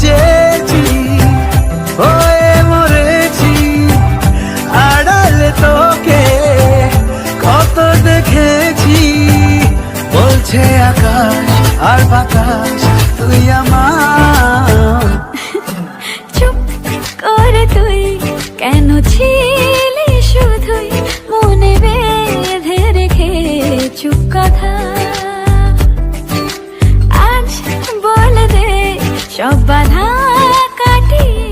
চেয়েছি হয়ে মরেছি আড়ালে তোকে কত দেখেছি বলছে আকাশ আর বাতাস তুই আমার। চুপ করে তুই কেন ছিলি শুধুই মনে বেঁধে রেখে চুপ কথা আজ বলে দে সব বাধা কাটিয়ে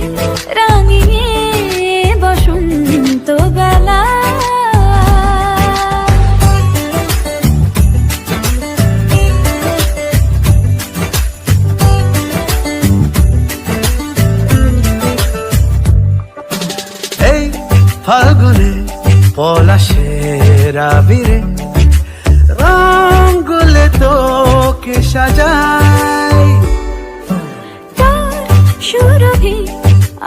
রাঙিয়ে বসন্ত বেলা। এই ফাল্গুনে পলাশের আবিরে রঙগুলে তোকে সাজাই তোর সুরভি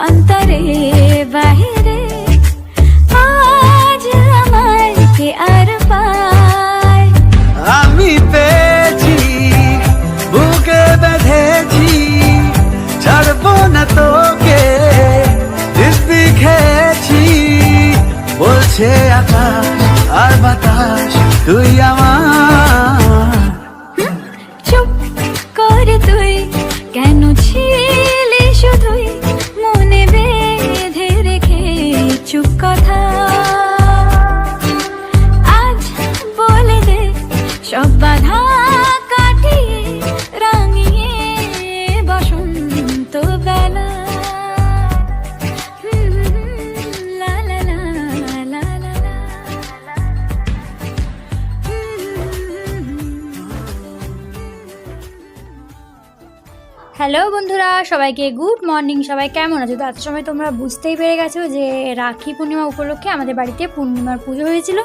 অন্তরে বাহিরে আজ আমায় কে আর পায়। আমি পেয়েছি বুকে বেঁধেছি ছাড়বো না তোকে দিব্যি খেয়েছি বলছে আকাশ আর বাতাস তুই আমার। চুপ করে তুই কেন ছিলি শুধুই মনে বেঁধে রেখে চুপ কথা আজ বলে দে সব বাধা কাটিয়ে রাঙিয়ে বসন্ত বেলা। লা লা লা লা লা লা। হ্যালো বন্ধুরা, সবাইকে গুড মর্নিং। সবাই কেমন আছো? তো এত সময় তোমরা বুঝতেই পেরে গেছো যে রাখি পূর্ণিমা উপলক্ষে আমাদের বাড়িতে পূর্ণিমার পুজো হয়েছিল।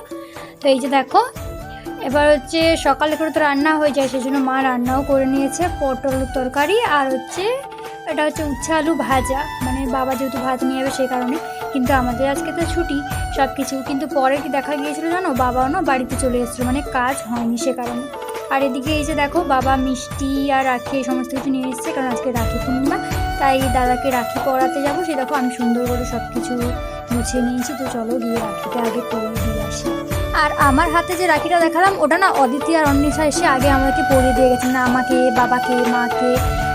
তো এই যে দেখো, এবার হচ্ছে সকালে করে তো রান্না হয়ে যায়, সেই জন্য মা রান্নাও করে নিয়েছে। পটল তরকারি আর হচ্ছে এটা হচ্ছে উচ্ছে আলু ভাজা, মানে বাবা যেহেতু ভাত নিয়ে যাবে সেই কারণে। কিন্তু আমাদের আজকে তো ছুটি সব কিছু, কিন্তু পরে কি দেখা গিয়েছিল জানো, বাবাও না বাড়িতে চলে এসেছিলো, মানে কাজ হয়নি সে কারণে। আর এদিকে এই যে দেখো, বাবা মিষ্টি আর রাখি এই সমস্ত কিছু নিয়ে এসেছে, কারণ আজকে রাখি পূর্ণিমা, তাই দাদাকে রাখি পরাতে যাবো। সেই দেখো আমি সুন্দর করে সব কিছু গুছিয়ে নিয়েছি। তো চলো গিয়ে রাখিটা আগে পরিয়ে দিয়ে আসি। আর আমার হাতে যে রাখিটা দেখালাম ওটা না অদিতি আর অন্বেষা এসে আগে আমাকে পরিয়ে দিয়ে গেছে, না আমাকে, বাবাকে, মাকে,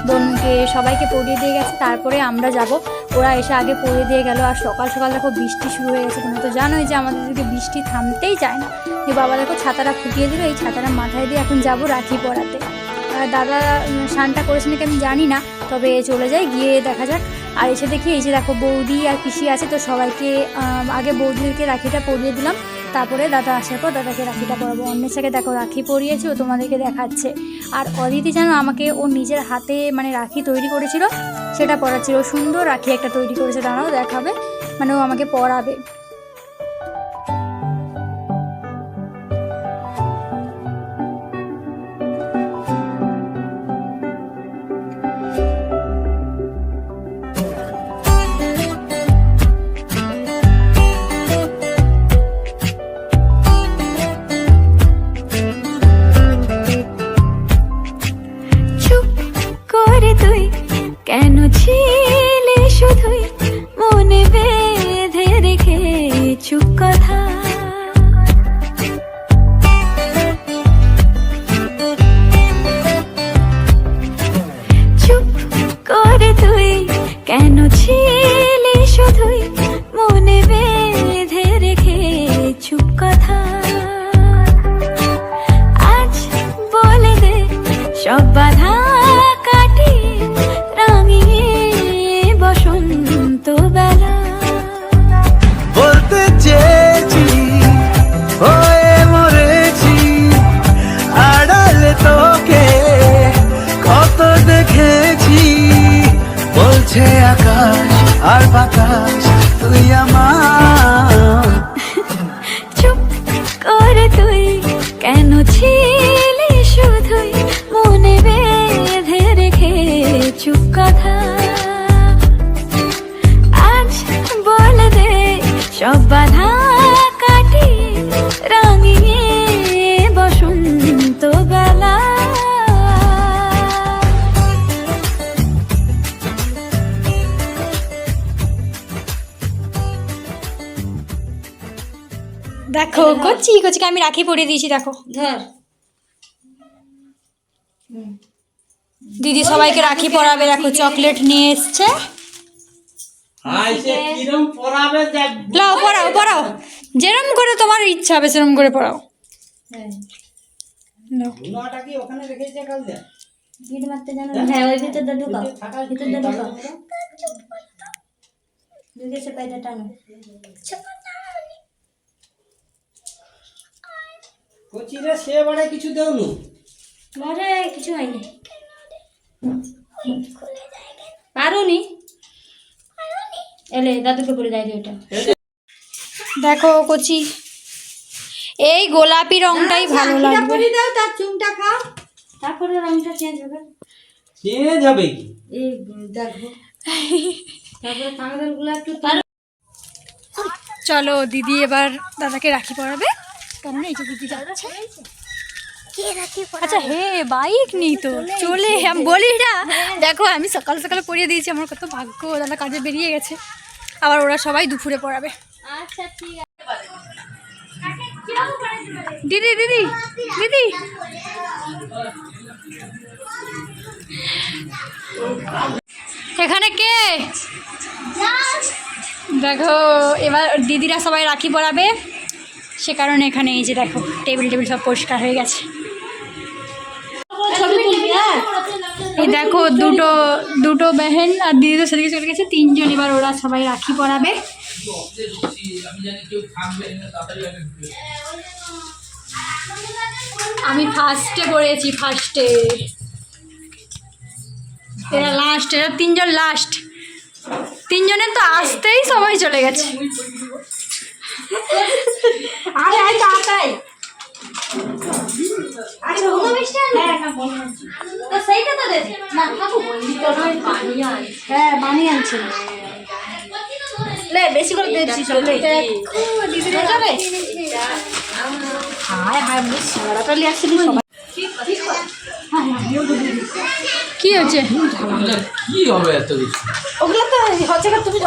বোনকে সবাইকে পরিয়ে দিয়ে গেছে, তারপরে আমরা যাব। ওরা এসে আগে পরিয়ে দিয়ে গেল। আর সকাল সকাল দেখো বৃষ্টি শুরু হয়ে গেছে। তোমরা তো জানোই যে আমাদের দিকে বৃষ্টি থামতেই চায় না। যে বাবা দেখো ছাতাটা ফুটিয়ে দিল, এই ছাতাটা মাথায় দিয়ে এখন যাব রাখি পরাতে। দাদা স্নানটা করেছে নাকি আমি জানি না, তবে চলে যাই, গিয়ে দেখা যাক। আর এসে দেখি এই যে দেখো বৌদি আর পিসি আছে, তো সবাইকে আগে বৌদিদেরকে রাখিটা পরিয়ে দিলাম, তারপরে দাদা আসার পর দাদাকে রাখিটা পরাবো। অন্বেষাকে দেখো রাখি পরিয়েছি, ও তোমাদেরকে দেখাচ্ছে। আর অদিতি যেন আমাকে ও নিজের হাতে মানে রাখি তৈরি করেছিল, সেটা পরাচ্ছিল। ও সুন্দর রাখি একটা তৈরি করেছে, দাঁড়াও দেখাবে, মানে ও আমাকে পরাবে। কেন ছিলি শুধুই মনে বেঁধে রেখে চুপ কথা চুপ করে তুই কেন ছিলি শুধুই মনে বেঁধে রেখে চুপ কথা আজ বলে দে সব বাধা বলতে চেয়েছি হয়ে মরেছি আড়ালে তোকে কত দেখেছি বলছে আকাশ আর বাতাস তুই আমার। চুপ করে তুই কেন ছিলি শুধুই মনে বেঁধে রেখে চুপ কথা আজ বলে দে সব বাধা কাটিয়ে রাঙিয়ে বসন্ত বেলা। দেখো কচি কচিকে আমি রাখি পরিয়ে দিয়েছি দেখো ধর দিদি সবাইকে রাখি পরাবে দেখো চকলেট নিয়ে এসছে কিরম পড়াবে দেখ লাও পড়াও পড়াও যেরম করে তোমার ইচ্ছা হবে সেরম করে পড়াও হ্যাঁ নাও। নটা কি ওখানে রেখেছে কাল দে গিট মারতে জানো হ্যাঁ ওই ভিতরটা ঢুকাও ভিতরটা ঢুকাও ঢুকে সে পায়টা টানো কচিরে সে বাড়ে কিছু দেওনু মরে কিছু হয়নি পারুনি এলে দাদুকে পরে যাই ওটা দেখো কচি এই গোলাপি রংটাই ভালো লাগবে দাও তার চুমটা খাও তারপরে রংটা চেঞ্জ হবে চেঞ্জ হবে কি এই দেখো তারপরে কাঁকড়াল গুলো একটু চলো দিদি এবার দাদাকে রাখি পরাবে কারণ এই যে দিদি যাচ্ছে আচ্ছা হে বাইক নেই তো চলে আমি বলি না দেখো আমি সকাল সকালে পরিয়ে দিয়েছি আমার কত ভাগ্য দাদা কাজে বেরিয়ে গেছে আবার ওরা সবাই দুপুরে পড়াবে আচ্ছা ঠিক আছে দিদি দিদি দিদি এখানে কে দেখো এবার দিদিরা সবাই রাখি পরাবে সে কারণে এখানে এই যে দেখো টেবিল টেবিল সব পরিষ্কার হয়ে গেছে ছবি তুলবি হ্যাঁ এই দেখো দুটো দুটো বেহেন আর দিদি তো সেদিকে চলে গেছে তিনজন এবার ওরা সবাই রাখি পরাবে আমি ফার্স্টে পড়েছি ফার্স্টে এরা লাস্ট এরা তিনজন লাস্ট তিনজনের তো আসতেই সময় চলে গেছে আরে আয় তাড়াতাড়ি আরে অনুষ্ঠান তো সেইটা তো দে না কাকু বলি তো নয় পানি আন হ্যাঁ পানি আনছে লে বেশি করে দিচ্ছি চলে দিদি রে যাবে হায় হায় আমি সারাটা লিয়ে আসছি সবাই কি হচ্ছে কি হবে এত কিছু ওগুলো তো হচ্ছে না তুমি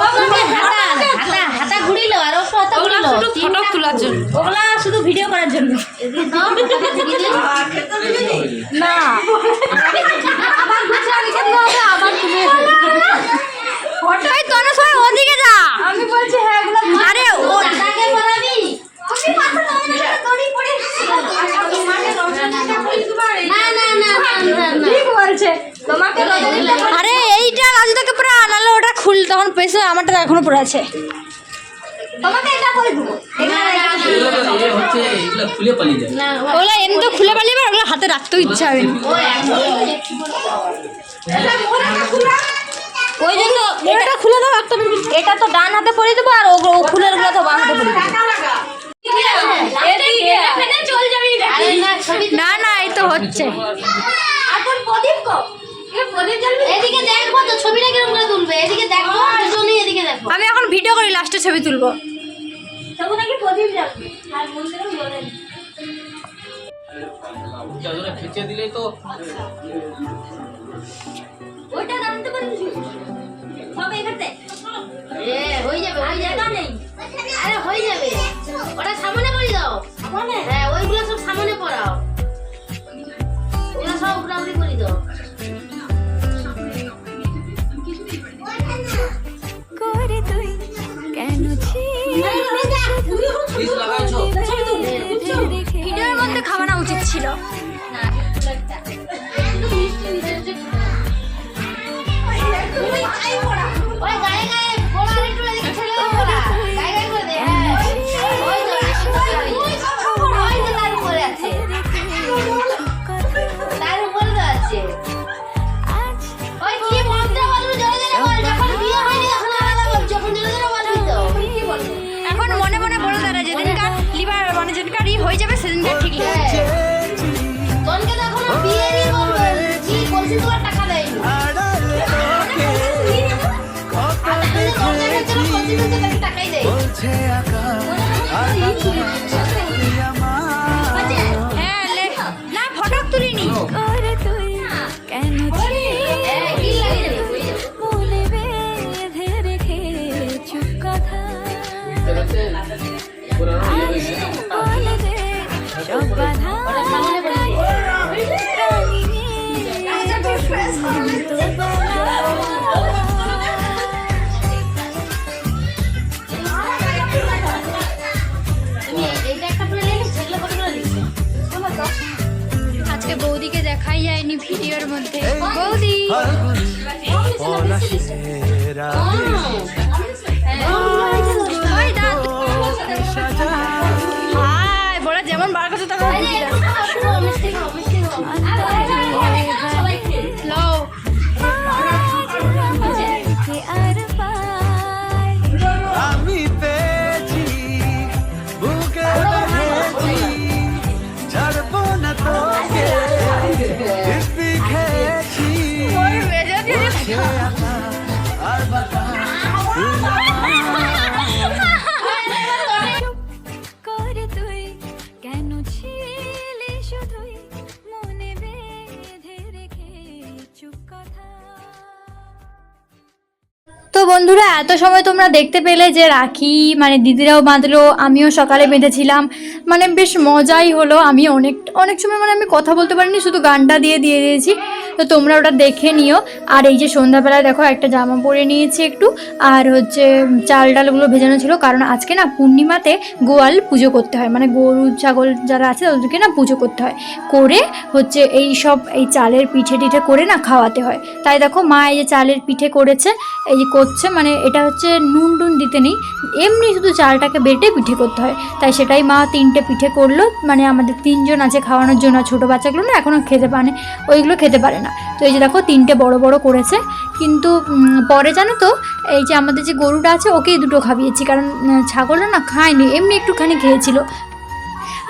হাতা হাতা হাতা ঘুরিলো আর ওটা হাতা ঘুরিলো ফটো তোলার জন্য ওগুলা শুধু ভিডিও করার জন্য না আবার বুঝে আমি কেন হবে আবার তুমি ওটাই তোরা সবাই ওদিকে যা আমি বলছি হ্যাঁ এগুলো আরে ও টাকে মারাবি আমি মাথা ধরে দড়ি পড়ে না না না ঠিক বলছে তোমাকে আরে এইটা রাজুদাকে পুরো আনালে ওটা খুল তখন পেছে আমারটা এখনো পড়ে আছে তোমাকে এটা করে দেবো খুলে পালিয়ে যায় ওগুলো এমনি তো খুলে পালিয়ে যাবে ওগুলো হাতে রাখতেও ইচ্ছা হবে না। ওই জন্য এটা খুলে দাও একটা এটা তো ডান হাতে পরে দেবো আর ও ফুলের গুলো তো বাম হাতে পরে দেবো না না এই তো হচ্ছে এদিকে দেখবো তো ছবিটা কিরকম করে তুলবে এদিকে দেখবো দুজনেই এদিকে দেখো আমি এখন ভিডিও করি লাস্টে ছবি তুলবো তখন নাকি প্রদীপ যাবে আর মন্দিরেও জ্বলে খিচে দিলেই তো ওইটা রাখতে পারিস সব এখানে হয়ে যাবে ওই জায়গা নেই আরে হয়ে যাবে ওটা সামনে পড়ি দাও সামনে হ্যাঁ ওইগুলো সব সামনে পড়াও ওগুলো সব উপরাউরি করে দাও করে তুই কেন ভিডিওর মধ্যে খাওয়ানো উচিত ছিল ওই গায়ে গায়ে পড়া আরেকটু এদিকে ছেড়ে দাও পড়া গায়ে গায়ে করে দে হ্যাঁ ওই তো ওই তো তার উপরে আছে তার উপরে তো আছে ওই কি মন্ত্র বলবো জোরে জোরে বল যখন বিয়ে হয়নি তখন আলাদা বল যখন জোরে জোরে বলবি তো কি বলবো এখন মনে মনে বলে তারা যেদিনকার লিভার মানে যেদিনকার ই হয়ে যাবে সেদিনকার ঠিক তনকে তো এখনো বিয়ে নিয়ে বলবো কি বলছি তোমার টাকা দেয়নি টাকাই দেয় হ্যাঁ না ফটো তুলিনি করে তুই কেন মনে বেঁধে রেখে চুপ কথা বড়া যেমন বার করছে তখন আমি পেয়েছি বুকে রেখেছি ছাড়বো না তোকে দিব্যি খেয়েছি বসে আনা আর বাতা করে তুই কেন ছিলি শুধুই মনে বেঁধে রেখে চুপ কথা। তো বন্ধুরা এত সময় তোমরা দেখতে পেলে যে রাখি মানে দিদিরাও বাঁধলো, আমিও সকালে বেঁধেছিলাম, মানে বেশ মজাই হলো। আমি অনেক সময় মানে আমি কথা বলতে পারিনি, শুধু গানটা দিয়ে দিয়েছি। তো তোমরা ওটা দেখে নিও। আর এই যে সন্ধ্যাবেলায় দেখো একটা জামা পরে নিয়েছি একটু, আর হচ্ছে চাল ডালগুলো ভেজানো ছিল, কারণ আজকে না পূর্ণিমাতে গোয়াল পুজো করতে হয়, মানে গরু ছাগল যারা আছে তাদেরকে না পুজো করতে হয়, করে হচ্ছে এই চালের পিঠে টিঠে করে না খাওয়াতে হয়। তাই দেখো মা এই যে চালের পিঠে করেছে, এই যে করছে, মানে এটা হচ্ছে নুন টুন দিতে নেই, এমনি শুধু চালটাকে বেটে পিঠে করতে হয়। তাই সেটাই মা 3টে পিঠে করলো, মানে আমাদের 3 জন আছে খাওয়ানোর জন্য। ছোটো বাচ্চাগুলো না এখনও খেতে পারে, ওইগুলো খেতে পারে না। তো এই যে দেখো 3টে বড় বড় করেছে, কিন্তু পরে জানো তো এই যে আমাদের যে গরুটা আছে ওকেই 2টো খাইয়েছি, কারণ ছাগলটা না খায়নি, এমনি একটুখানি খেয়েছিল।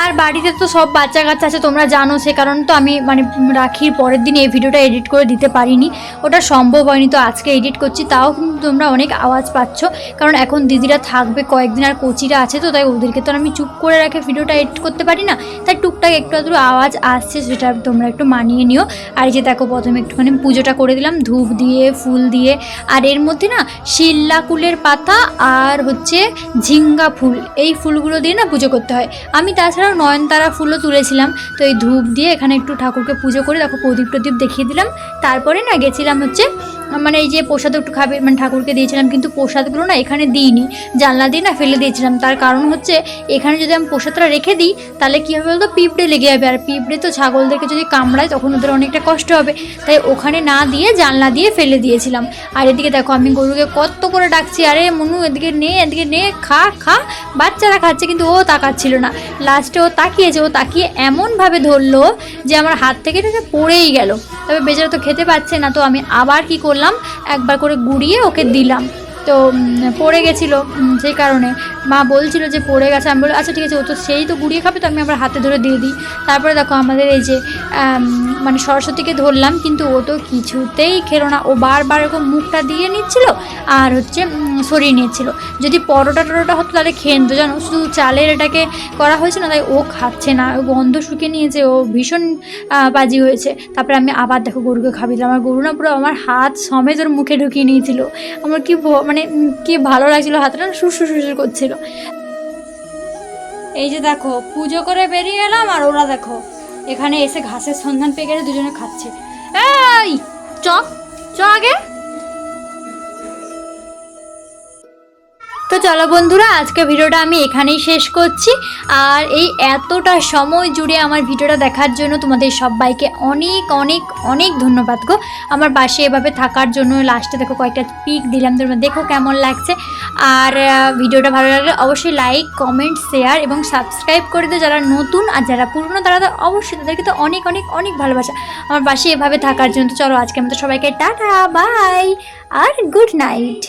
আর বাড়িতে তো সব বাচ্চা কাচ্চা আছে তোমরা জানো, সে কারণ তো আমি মানে রাখির পরের দিন এই ভিডিওটা এডিট করে দিতে পারিনি, ওটা সম্ভব হয়নি। তো আজকে এডিট করছি, তাও কিন্তু তোমরা অনেক আওয়াজ পাচ্ছ, কারণ এখন দিদিরা থাকবে কয়েকদিন, আর কোচিরা আছে, তো তাই ওদেরকে তো আমি চুপ করে রেখে ভিডিওটা এডিট করতে পারি না, তাই টুকটাক একটু আধটু আওয়াজ আসছে, সেটা তোমরা একটু মানিয়ে নিও। আর এই যে দেখো প্রথমে একটুখানি পুজোটা করে দিলাম ধূপ দিয়ে ফুল দিয়ে, আর এর মধ্যে না শিল্লা কুলের পাতা আর হচ্ছে ঝিঙ্গা ফুল, এই ফুলগুলো দিয়ে না পুজো করতে হয়। আমি তাছাড়াও নয়নতারা ফুলও তুলেছিলাম। তো এই ধূপ দিয়ে এখানে একটু ঠাকুরকে পুজো করে দেখো প্রদীপ টদীপ দেখিয়ে দিলাম। তারপরে না গেছিলাম হচ্ছে মানে এই যে প্রসাদ একটু খাবে, মানে ঠাকুরকে দিয়েছিলাম, কিন্তু প্রসাদগুলো না এখানে দিইনি, জানলা দিয়ে না ফেলে দিয়েছিলাম। তার কারণ হচ্ছে এখানে যদি আমি প্রসাদটা রেখে দিই তাহলে কী হবে বলতো, পিঁপড়ে লেগে যাবে, আর পিঁপড়ে তো ছাগলদেরকে যদি কামড়ায় তখন ওদের অনেকটা কষ্ট হবে, তাই ওখানে না দিয়ে জানলা দিয়ে ফেলে দিয়েছিলাম। আর এদিকে দেখো আমি গরুকে কত করে ডাকছি, আরে মনু এদিকে নে খা খা, বাচ্চারা খাচ্ছে, কিন্তু ও তাকাচ্ছিল না। লাস্টে ও তাকিয়েছে, ও তাকিয়ে এমনভাবে ধরলো যে আমার হাত থেকে পড়েই গেল। তবে বেচারা তো খেতে পাচ্ছে না, তো আমি আবার কি করলাম, একবার করে গুড়িয়ে ওকে দিলাম। তো পড়ে গেছিলো, সেই কারণে মা বলছিল যে পড়ে গেছে, আমি বলি আচ্ছা ঠিক আছে, ও তো সেই তো গুড়িয়ে খাবে, তো আমি আবার হাতে ধরে দিয়ে দিই। তারপরে দেখো আমাদের এই যে মানে সরস্বতীকে ধরলাম, কিন্তু ও তো কিছুতেই খেলো না, ও বারবার এরকম মুখটা দিয়ে নিচ্ছিল আর হচ্ছে সরিয়ে নিচ্ছিল। যদি পরোটা টরোটা হতো তাহলে খেয়ে নিত, জানো, শুধু চালের এটাকে করা হয়েছে না, তাই ও খাচ্ছে না, ও গন্ধ শুকিয়ে নিয়েছে, ও ভীষণ বাজি হয়েছে। তারপরে আমি আবার দেখো গরুকে খাবি দিলাম, আমার গরু না পুরো আমার হাত সমেত ওর মুখে ঢুকিয়ে নিয়েছিল। আমার মানে কি ভালো লাগছিল, হাতটা সুসু সুসু করছিল। এই যে দেখো পুজো করে বেরিয়ে এলাম, আর ওরা দেখো এখানে এসে ঘাসের সন্ধান পেয়ে গেলে দুজনে খাচ্ছে। এই চ আগে। তো চলো বন্ধুরা, আজকে ভিডিওটা আমি এখানেই শেষ করছি। আর এই এতটা সময় জুড়ে আমার ভিডিওটা দেখার জন্য তোমাদের সবাইকে অনেক অনেক অনেক ধন্যবাদ গো, আমার পাশে এভাবে থাকার জন্য। লাস্টে দেখো কয়েকটা পিক দিলাম, তোমরা দেখো কেমন লাগছে। আর ভিডিওটা ভালো লাগলে অবশ্যই লাইক কমেন্ট শেয়ার এবং সাবস্ক্রাইব করে দিও যারা নতুন, আর যারা পুরনো তারা তো অবশ্যই, তাদেরকে তো অনেক অনেক অনেক ভালোবাসা আমার পাশে এভাবে থাকার জন্য। তো চলো আজকে আমাদের সবাইকে টাটা বাই আর গুড নাইট।